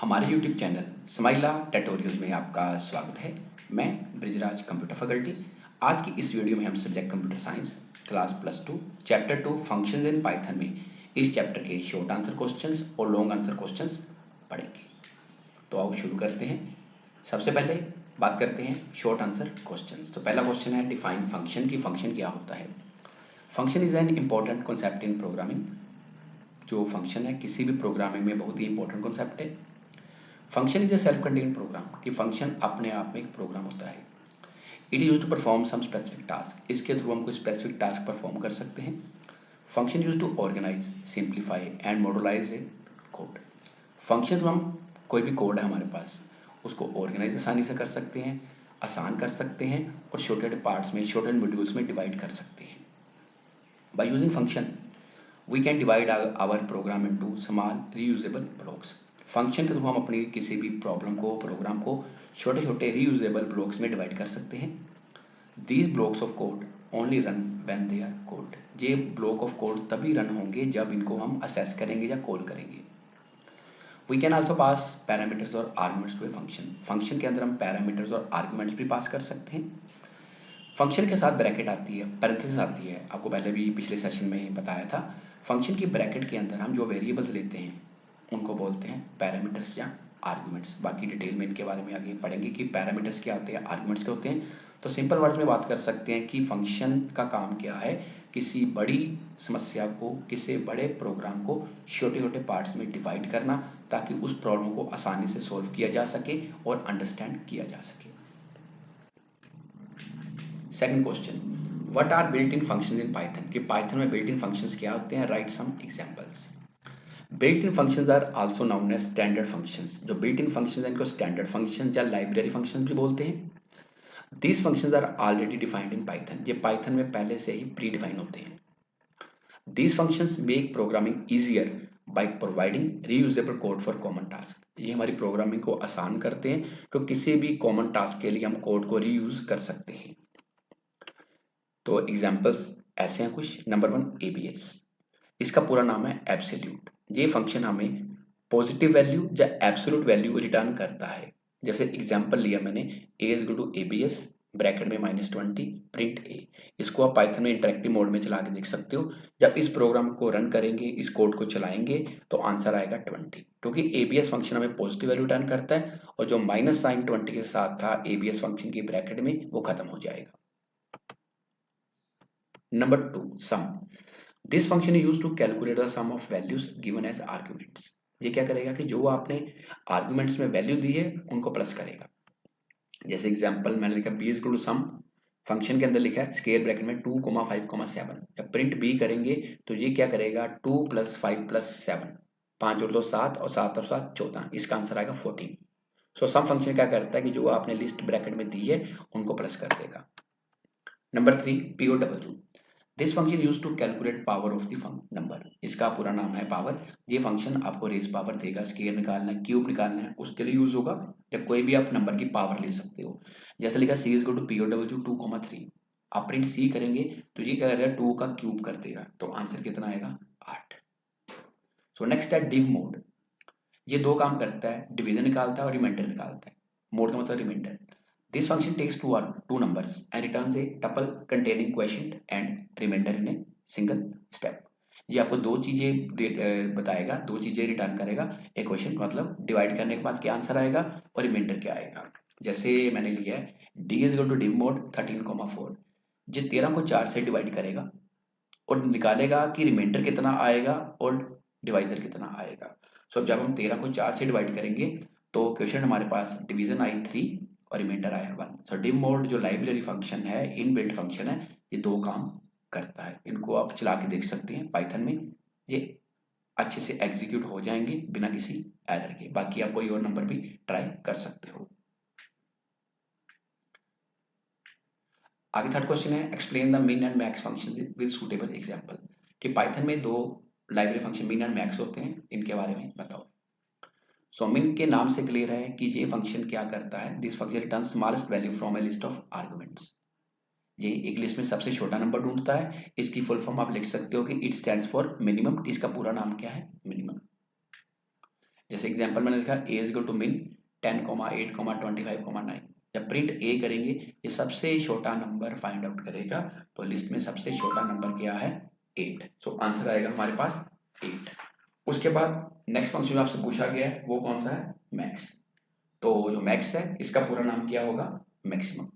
हमारे YouTube channel स्माइला tutorials में आपका स्वागत है। मैं ब्रिजराज कंप्यूटर फैकल्टी। आज की इस वीडियो में हम subject computer science class +2 chapter 2 functions in Python में इस चैप्टर के शॉर्ट आंसर क्वेश्चंस और लॉन्ग आंसर क्वेश्चंस पढ़ेंगे। तो आओ शुरू करते हैं। सबसे पहले बात करते हैं शॉर्ट आंसर क्वेश्चंस। तो पहला क्वेश्चन है डिफाइन फंक्शन की फंक्शन क्या होता है। Function is an important concept in programming. जो फंक्शन है किसी भी प्रोग्रामिंग में बहुत ही इंपॉर्टेंट कॉन्सेप्ट है। Function is a self contained program कि फंक्शन अपने आप में एक प्रोग्राम होता है। It is use to perform some specific task, इसके थ्रू हम कोई स्पेसिफिक टास्क परफॉर्म कर सकते हैं। Function use to organise simplify and modularise a code. Function हम कोई भी कोड है हमारे पास उसको ऑर्गेनाइज आसानी से कर सकते हैं, आसान कर सकते हैं और छोटे छोटे पार्ट्स में छोटे मॉड्यूल्स में डिवाइड कर सकते हैं। By using function we can divide our program into small reusable blocks. Function के थ्रू हम अपनी किसी भी प्रोग्राम को छोटे छोटे रीयूजेबल ब्लॉक्स में डिवाइड कर सकते हैं। These blocks of code only run when they are code. ये ब्लॉक ऑफ कोड तभी रन होंगे जब इनको हम असेस करेंगे या कॉल करेंगे। We can also pass parameters और arguments to a function. Function के अंदर हम पैरामीटर्स और आर्गुमेंट्स भी पास कर सकते हैं। फंक्शन के साथ ब्रैकेट आती है, पैरेंथेसिस आती है, आपको पहले भी पिछले सेशन में बताया था। फंक्शन की ब्रैकेट के अंदर हम जो वेरिएबल्स लेते हैं उनको बोलते हैं पैरामीटर्स या आर्गुमेंट्स। बाकी डिटेल में इनके बारे में आगे पढ़ेंगे कि पैरामीटर्स क्या होते हैं, आर्गुमेंट्स क्या होते हैं। तो सिंपल वर्ड्स में बात कर सकते हैं कि फंक्शन का काम क्या है, किसी बड़ी समस्या को, किसी बड़े प्रोग्राम को छोटे छोटे पार्ट्स में डिवाइड करना ताकि उस प्रॉब्लम को आसानी से सॉल्व किया जा सके और अंडरस्टैंड किया जा सके। Second question, what are built in functions in Python कि पाइथन में बिल्ट इन फंक्शंस क्या होते हैं। Write some examples. Built in functions are also known as standard functions. जो बिल्ट इन फंक्शंस हैं इनको स्टैंडर्ड फंक्शंस या लाइब्रेरी फंक्शंस भी बोलते हैं। These functions are already defined in Python. ये पाइथन में पहले से ही प्री डिफाइन होते हैं। These functions make programming easier by providing reusable code for common task. ये हमारी प्रोग्रामिंग को आसान करते हैं तो किसी भी कॉमन टास्क के लिए हम कोड को रीयूज कर सकते हैं। तो एग्जाम्पल्स ऐसे हैं कुछ। नंबर 1 एबीएस, इसका पूरा नाम है एब्सोल्यूट। ये फंक्शन हमें पॉजिटिव वैल्यू या एब्सोल्यूट वैल्यू रिटर्न करता है। जैसे एग्जांपल लिया मैंने, a is equal to ABS bracket में -20 प्रिंट ए। इसको आप पाइथन में इंटरेक्टिव मोड में चला के देख सकते हो। जब इस प्रोग्राम को रन करेंगे, इस कोड को चलाएंगे तो आंसर आएगा 20, क्योंकि एबीएस फंक्शन हमें पॉजिटिव वैल्यू रिटर्न करता है और जो -20 के साथ था एबीएस फंक्शन की ब्रैकेट में वो खत्म हो जाएगा। Number 2 sum, this function is use to calculate the sum of values given as arguments. ये क्या करेगा कि जो आपने आर्ग्यूमेंट्स में वैल्यू दी है उनको प्लस करेगा। जैसे एग्जांपल मैंने लिखा B is equal to sum, function के अंदर लिखा है स्क्वायर ब्रैकेट में 2,5,7। जब प्रिंट बी करेंगे तो ये क्या करेगा 2 + 5 + 7, 5 जोड़ दो 7 और 7 और 7 14, इसका आंसर आएगा 14। सो सम फंक्शन क्या करता है कि जो आपने लिस्ट ब्रैकेट में दी है उनको प्लस कर देगा। Number 3 POW, this function use to calculate power of the number. इसका पूरा नाम है पावर। ये फंक्शन आपको रेज पावर देगा, स्केयर निकालना है, क्यूब निकालना है, उसके लिए यूज होगा। या कोई भी आप नंबर की पावर ले सकते हो। जैसे लिखा सी इज इक्वल टू POW 2,3, आप प्रिंट सी करेंगे तो ये क्या करेगा 2 का क्यूब कर देगा, तो आंसर कितना आएगा 8। सो नेक्स्ट है डिव मोड। ये दो काम करता है, डिवीजन निकालता है और रिमाइंडर निकालता है। मोड का मतलब reminder. This function takes two numbers and returns a tuple containing quotient and remainder in a single step. ये आपको दो चीजें बताएगा, दो चीजें रिटर्न करेगा। एक क्वेश्चन मतलब डिवाइड करने के बाद क्या आंसर आएगा और रिमाइंडर क्या आएगा। जैसे मैंने लिया है d is equal to div mod 13,4। ये 13 को 4 से डिवाइड करेगा और निकालेगा कि रिमाइंडर कितना आएगा और डिवाइजर कितना आएगा। सो जब हम 13 को 4 से डिवाइड करेंगे तो क्वेश्चन हमारे पास डिवीजन आई 3 और रिमाइंडर आया 1। सो डिव मोड जो लाइब्रेरी फंक्शन है, इनबिल्ट फंक्शन है, ये दो काम करता है। इनको आप चला के देख सकते हैं पाइथन में, ये अच्छे से एग्जीक्यूट हो जाएंगे बिना किसी एरर के। बाकी आप कोई और नंबर भी ट्राई कर सकते हो। आगे थर्ड क्वेश्चन है एक्सप्लेन द मिन and max function with suitable example. कि पाइथन में दो लाइब्रेरी फंक्शन मिन एंड मैक्स होते हैं, इनके बारे में बताओ। सो मिन के नाम से क्लियर है कि ये फंक्शन क्या करता है। This function return smallest value from A list of arguments. ये एक लिस्ट में सबसे छोटा नंबर ढूंढता है। इसकी फुल फॉर्म आप लिख सकते हो कि इट स्टैंड्स फॉर मिनिमम। इसका पूरा नाम क्या है, मिनिमम। जैसे एग्जांपल मैंने लिखा ए इज इक्वल टू मिन 10, 8, 25, 9। जब प्रिंट ए करेंगे ये सबसे छोटा नंबर फाइंड आउट करेगा, तो लिस्ट में सबसे छोटा नंबर क्या है 8। सो आंसर आएगा हमारे पास 8। उसके बाद नेक्स्ट फंक्शन आपसे पूछा गया है वो कौन सा है मैक्स। तो जो मैक्स है इसका पूरा नाम क्या होगा maximum.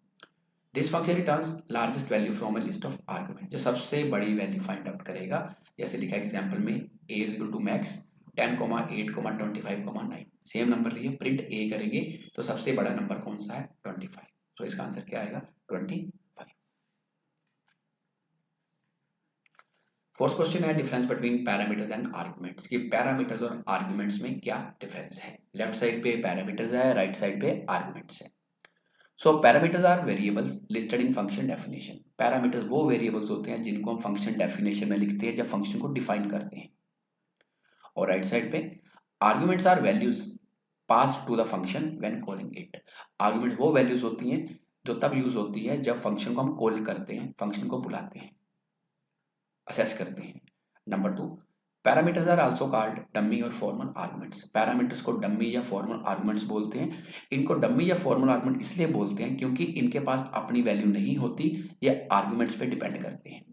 This function returns largest value from A list of argument, जो सबसे बड़ी वैल्यू फाइंड आउट करेगा। जैसे लिखा एग्जांपल में a is equal to max 10, 8, 25, 9। Same number लिए प्रिंट ए करेंगे तो सबसे बड़ा नंबर कौन सा है 25। तो इसका आंसर क्या आएगा 25। फोर्थ क्वेश्चन है difference between parameters and arguments, कि पैरामीटर्स और आर्गुमेंट्स में क्या डिफरेंस है। लेफ्ट साइड पे पैरामीटर्स है, राइट साइड पे आर्गुमेंट्स है। So parameters are variables listed in function definition. Parameters वो वेरिएबल्स होते हैं जिनको हम फंक्शन डेफिनेशन में लिखते हैं जब फंक्शन को डिफाइन करते हैं। और राइट साइड पे arguments are values pass to the function when calling it. Argument वो वैल्यूज होती हैं जो तब यूज होती है जब फंक्शन को हम कॉल करते हैं, फंक्शन को बुलाते हैं, असेस करते हैं। Number 2, parameters are also called dummy और फॉर्मल आर्गुमेंट्स। पैरामीटर्स को डमी या फॉर्मल आर्गुमेंट्स बोलते हैं। इनको डमी या फॉर्मल आर्गुमेंट इसलिए बोलते हैं क्योंकि इनके पास अपनी वैल्यू नहीं होती, ये आर्गुमेंट्स पे डिपेंड करते हैं।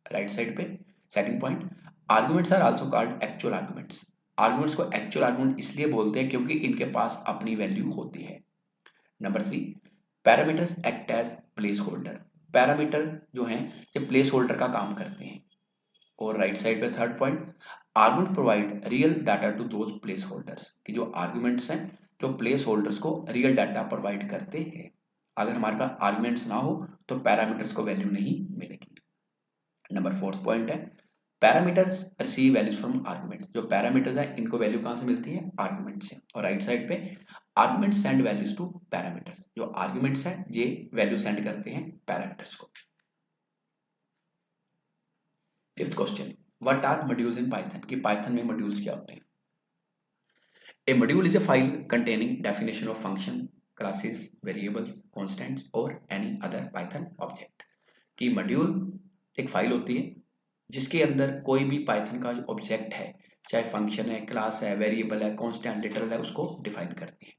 राइट साइड पे second point, arguments are also called actual arguments. Arguments को एक्चुअल आर्गुमेंट इसलिए बोलते हैं क्योंकि इनके पास अपनी वैल्यू होती है। Number 3, parameters act as place holder. Parameter जो हैं ये प्लेस होल्डर का काम करते हैं। और राइट साइड पे third point, argument provide real data to those place holders, कि जो आर्गुमेंट्स हैं जो प्लेस होल्डर्स को रियल डाटा प्रोवाइड करते हैं। अगर हमारे पास आर्गुमेंट्स ना हो तो पैरामीटर्स को वैल्यू नहीं मिलेगी। नंबर फोर्थ पॉइंट है parameters receive values from arguments. जो पैरामीटर्स हैं इनको वैल्यू कहां से मिलती है आर्गुमेंट से। और राइट साइड पे arguments send values to parameters. जो आर्गुमेंट्स हैं ये वैल्यू सेंड करते हैं पैरामीटर्स को। Fifth question, what are modules in Python, कि पाइथन में मॉड्यूल्स क्या होते हैं। A module is a file containing definition of function, classes, variables, constants और एनी अदर पाइथन ऑब्जेक्ट। कि मॉड्यूल एक फाइल होती है जिसके अंदर कोई भी पाइथन का जो ऑब्जेक्ट है, चाहे फंक्शन है, क्लास है, वेरिएबल है, कांस्टेंट, लिटरल है, उसको डिफाइन करती है।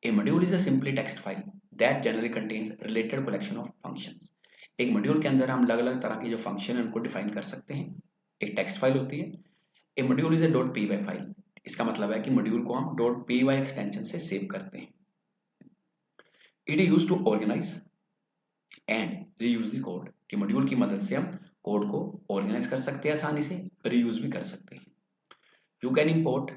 A module is a simply text file that generally contains related collection of functions. एक मॉड्यूल के अंदर हम अलग अलग तरह के जो फंक्शन है उनको डिफाइन कर सकते हैं। एक टेक्स्ट फाइल होती है। A module is a .py file. इसका मतलब है कि मॉड्यूल को हम .py एक्सटेंशन से सेव करते हैं। It is used to organise and reuse the code. कि मॉड्यूल की मदद से हम कोड को ऑर्गेनाइज कर सकते हैं, आसानी से रीयूज भी कर सकते हैं। You can import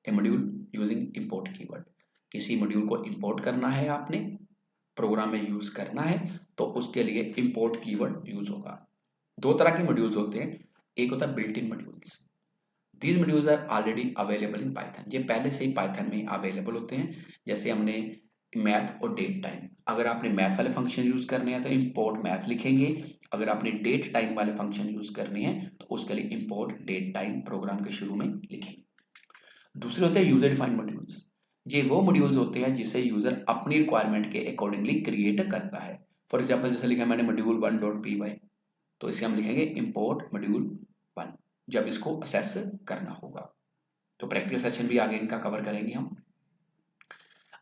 A module using import keyword. किसी मॉड्यूल को इंपोर्ट करना है, आपने प्रोग्राम में यूज करना है तो उसके लिए इंपोर्ट कीवर्ड यूज होगा। दो तरह के मॉड्यूल्स होते हैं, एक होता है built in modules. These modules are already available in Python. ये पहले से ही पाइथन में अवेलेबल होते हैं। जैसे हमने मैथ और डेट टाइम, अगर आपने मैथ वाले फंक्शन यूज करने हैं तो इंपोर्ट मैथ लिखेंगे। अगर आपने डेट टाइम वाले फंक्शन यूज करने हैं तो उसके लिए इंपोर्ट डेट टाइम प्रोग्राम के शुरू में लिखेंगे। दूसरे होते हैं यूजर डिफाइंड मॉड्यूल्स। ये वो मॉड्यूल्स होते हैं जिसे यूजर अपनी रिक्वायरमेंट के अकॉर्डिंगली क्रिएट करता है। फॉर एग्जाम्पल जैसे लिखा मैंने मॉड्यूल 1.py, तो इसे हम लिखेंगे इंपोर्ट मॉड्यूल 1 जब इसको असेस करना होगा। तो प्रैक्टिकल सेशन भी आगे इनका कवर करेंगे हम।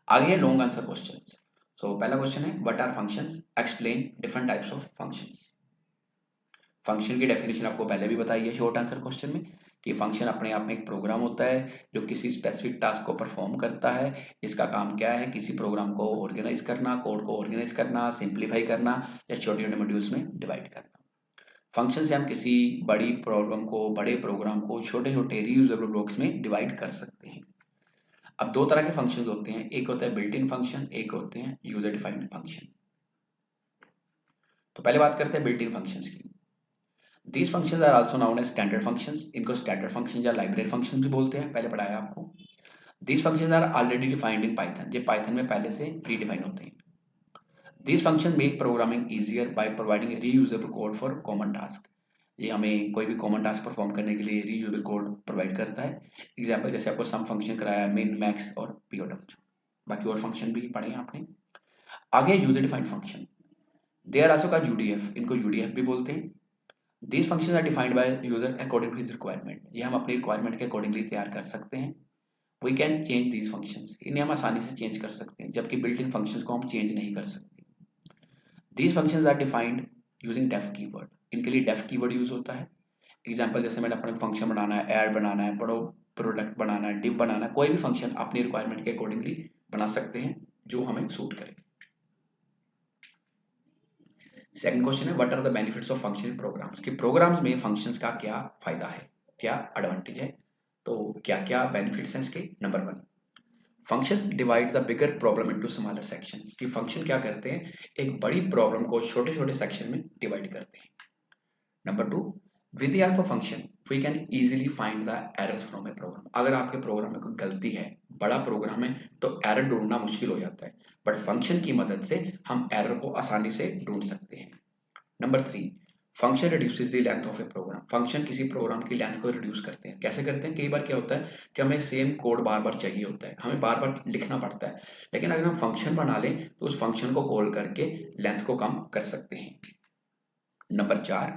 आगे है लॉन्ग आंसर क्वेश्चंस। सो पहला क्वेश्चन है what are functions, explain different types of functions. Function की डेफिनेशन आपको पहले भी बताई है शॉर्ट आंसर क्वेश्चन में, कि फंक्शन अपने आप में एक प्रोग्राम होता है जो किसी स्पेसिफिक टास्क को परफॉर्म करता है। इसका काम क्या है, किसी प्रोग्राम को ऑर्गेनाइज करना, कोड को ऑर्गेनाइज करना, सिंप्लीफाई करना या छोटे छोटे मॉड्यूल्स में डिवाइड करना। फंक्शन से हम किसी बड़ी प्रॉब्लम को, बड़े प्रोग्राम को छोटे छोटे रीयूजेबल ब्लॉक्स में डिवाइड कर सकते हैं। अब दो तरह के फंक्शंस होते हैं, एक होता है बिल्ट इन फंक्शन, एक होते हैं यूजर डिफाइंड फंक्शन। तो पहले बात करते हैं बिल्ट इन फंक्शंस की। These functions are also known as standard functions. इनको स्टैंडर्ड फंक्शन या लाइब्रेरी फंक्शन भी बोलते हैं, पहले पढ़ाया आपको। These functions are already defined in Python. ये पाइथन में पहले से प्री डिफाइन होते हैं। These function make programming easier by providing reusable code for common task. ये हमें कोई भी कॉमन टास्क परफॉर्म करने के लिए रीयूजेबल कोड प्रोवाइड करता है। एग्जाम्पल जैसे आपको सम फंक्शन कराया, मिन, मैक्स और पीओडब्ल्यू, बाकी और फंक्शन भी पढ़े हैं आपने। आगे user defined function, they are also called UDF. इनको यूडीएफ भी बोलते हैं। These functions are defined by user according to his requirement. ये हम अपनी रिक्वायरमेंट के अकॉर्डिंगली तैयार कर सकते हैं। We can change these functions, इन्हें हम आसानी से चेंज कर सकते हैं, जबकि बिल्ट इन फंक्शंस को हम चेंज नहीं कर सकते। These functions are defined using def keyword, इनके लिए डेफ कीवर्ड यूज होता है। एग्जाम्पल जैसे मैंने अपने फंक्शन बनाना है, ऐड बनाना है, प्रोडक्ट बनाना है, डिव बनाना है, कोई भी फंक्शन अपनी रिक्वायरमेंट के अकॉर्डिंगली बना सकते हैं जो हमें सूट करे। सेकंड क्वेश्चन है what are the benefits of function in programs, कि प्रोग्राम्स में फंक्शंस का क्या फायदा है, क्या एडवांटेज है। तो क्या क्या बेनिफिट्स हैं इसके। Number 1, functions divide the bigger problem into smaller sections, कि फंक्शन क्या करते हैं, एक बड़ी प्रॉब्लम को छोटे छोटे सेक्शन में डिवाइड करते हैं। Number 2, with the help of function we can easily find the errors from a program, अगर आपके प्रोग्राम में कोई गलती है, बड़ा प्रोग्राम है, तो एरर ढूंढना मुश्किल हो जाता है, बट फंक्शन की मदद से हम एरर को आसानी से ढूंढ सकते हैं। Number 3, function reduces the length of a program, function किसी प्रोग्राम की लेंथ को रिड्यूस करते हैं। कैसे करते हैं, कई बार क्या होता है कि हमें सेम कोड बार बार चाहिए होता है, हमें बार बार लिखना पड़ता है, लेकिन अगर हम फंक्शन बना लें तो उस फंक्शन को कॉल करके लेंथ को कम कर सकते हैं। Number 4,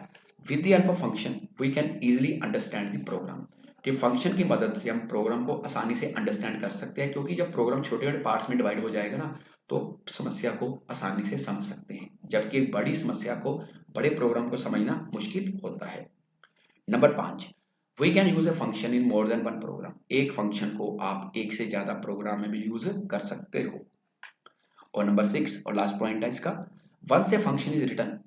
with the help of function we can easily understand the program, कि फंक्शन की मदद से हम प्रोग्राम को आसानी से अंडरस्टैंड कर सकते हैं, क्योंकि जब प्रोग्राम छोटे छोटे पार्ट्स में डिवाइड हो जाएगा ना, तो समस्या को आसानी से समझ सकते हैं, जबकि एक बड़ी समस्या को, बड़े प्रोग्राम को समझना मुश्किल होता है। Number 5, we can use a function in more than one program, एक फंक्शन को आप एक से ज्यादा प्रोग्राम में भी यूज कर सकते हो। और नंबर 6 और लास्ट पॉइंट है इसका, once a function is written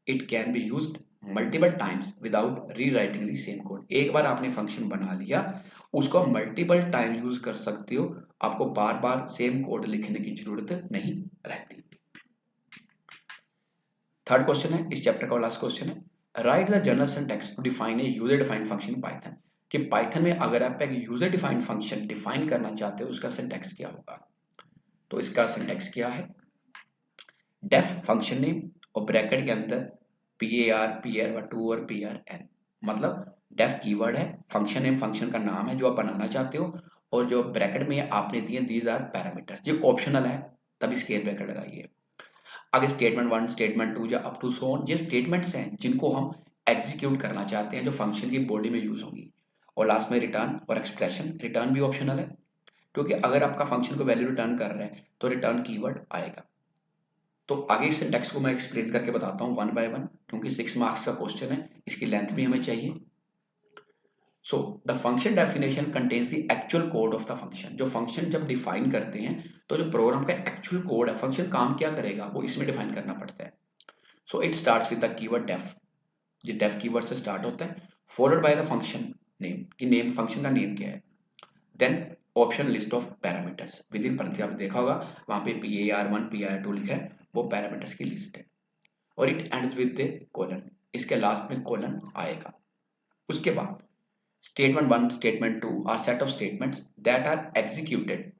it can be used multiple times without rewriting the same code, एक बार आपने फंक्शन बना लिया, उसको मल्टीपल टाइम यूज कर सकते हो, आपको बार बार सेम कोड लिखने की जरूरत नहीं रहती। थर्ड क्वेश्चन है इस चैप्टर का लास्ट क्वेश्चन है, write the general syntax to define a user defined function in Python, कि पाइथन में अगर आप एक यूजर डिफाइंड फंक्शन डिफाइन करना चाहते हो उसका सिंटैक्स क्या होगा। तो इसका सिंटैक्स क्या है, डेफ फंक्शन नेम और ब्रैकेट के अंदर PAR, PR2 और PRN, मतलब डेफ कीवर्ड है, फंक्शन नेम फंक्शन का नाम है जो आप बनाना चाहते हो, और जो ब्रैकेट में आपने दिए दीज आर पैरामीटर्स, जो ऑप्शनल है तभी स्केयर ब्रैकेट लगाइए। आगे स्टेटमेंट 1, स्टेटमेंट 2 या अप टू सो ऑन, ये स्टेटमेंट्स हैं जिनको हम एग्जीक्यूट करना चाहते हैं, जो फंक्शन की बॉडी में यूज होंगी। और लास्ट में रिटर्न और एक्सप्रेशन, रिटर्न भी ऑप्शनल है, क्योंकि अगर आपका फंक्शन को वैल्यू रिटर्न कर रहा है तो रिटर्न कीवर्ड आएगा। तो आगे इस सिंटैक्स को मैं एक्सप्लेन करके बताता हूँ 1 बाय 1, क्योंकि 6 मार्क्स का क्वेश्चन है, इसकी लेंथ भी हमें चाहिए। So the function definition contains the actual code of the function, जो फंक्शन जब डिफाइन करते हैं तो जो प्रोग्राम का एक्चुअल कोड है, फंक्शन काम क्या करेगा वो इसमें डिफाइन करना पड़ता है। So it starts with the keyword def, ये डेफ कीवर्ड से स्टार्ट होता है, followed by the function name, कि नेम फंक्शन का नेम क्या है, then option list of parameters, within parentheses आपने देखा होगा वहां पे PAR1 PAR2 लिखा है, वो पैरामीटर्स की लिस्ट है। और it ends with the colon, इसके लास्ट में कोलन आएगा। उसके बाद statement 1 statement 2 are set of statements that are executed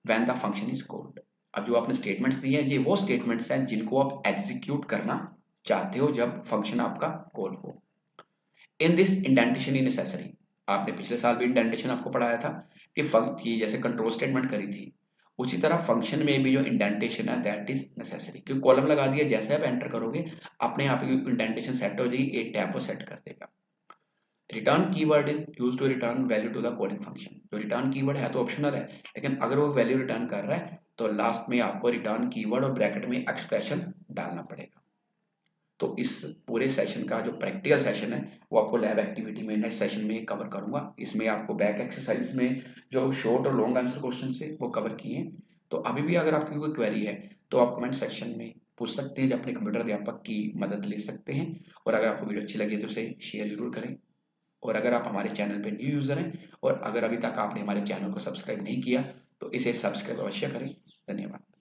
when the function is called, अब जो आपने स्टेटमेंट्स दिए हैं ये वो स्टेटमेंट्स हैं जिनको आप एग्जीक्यूट करना चाहते हो जब फंक्शन आपका कॉल हो। In this indentation is necessary, आपने पिछले साल भी इंडेंटेशन आपको पढ़ाया था कि जैसे कंट्रोल स्टेटमेंट करी थी, उसी तरह फंक्शन में भी जो इंडेंटेशन है दैट इज नेसेसरी, क्योंकि कॉलम लगा दिया, जैसे आप एंटर करोगे अपने आप ही इंडेंटेशन सेट हो जाएगी, एक टैब वो सेट कर देगा। Return keyword is use to return value to the coding function, जो रिटर्न कीवर्ड है तो ऑप्शनल है, लेकिन अगर वो वैल्यू रिटर्न कर रहा है तो लास्ट में आपको रिटर्न कीवर्ड और ब्रैकेट में एक्सप्रेशन डालना पड़ेगा। तो इस पूरे सेशन का जो प्रैक्टिकल सेशन है वो आपको लैब एक्टिविटी में नेक्स्ट सेशन में कवर करूंगा, इसमें आपको बैक एक्सरसाइज में जो शॉर्ट और लॉन्ग आंसर क्वेश्चन से वो कवर किए हैं। तो अभी भी अगर आपकी कोई क्वेरी है तो आप कमेंट सेक्शन में पूछ सकते हैं, जब अपने कंप्यूटर अध्यापक की मदद ले सकते हैं। और अगर आपको वीडियो अच्छी लगी तो उसे शेयर जरूर करें, और अगर आप हमारे चैनल पर न्यू यूज़र हैं और अगर अभी तक आपने हमारे चैनल को सब्सक्राइब नहीं किया तो इसे सब्सक्राइब अवश्य करें। धन्यवाद।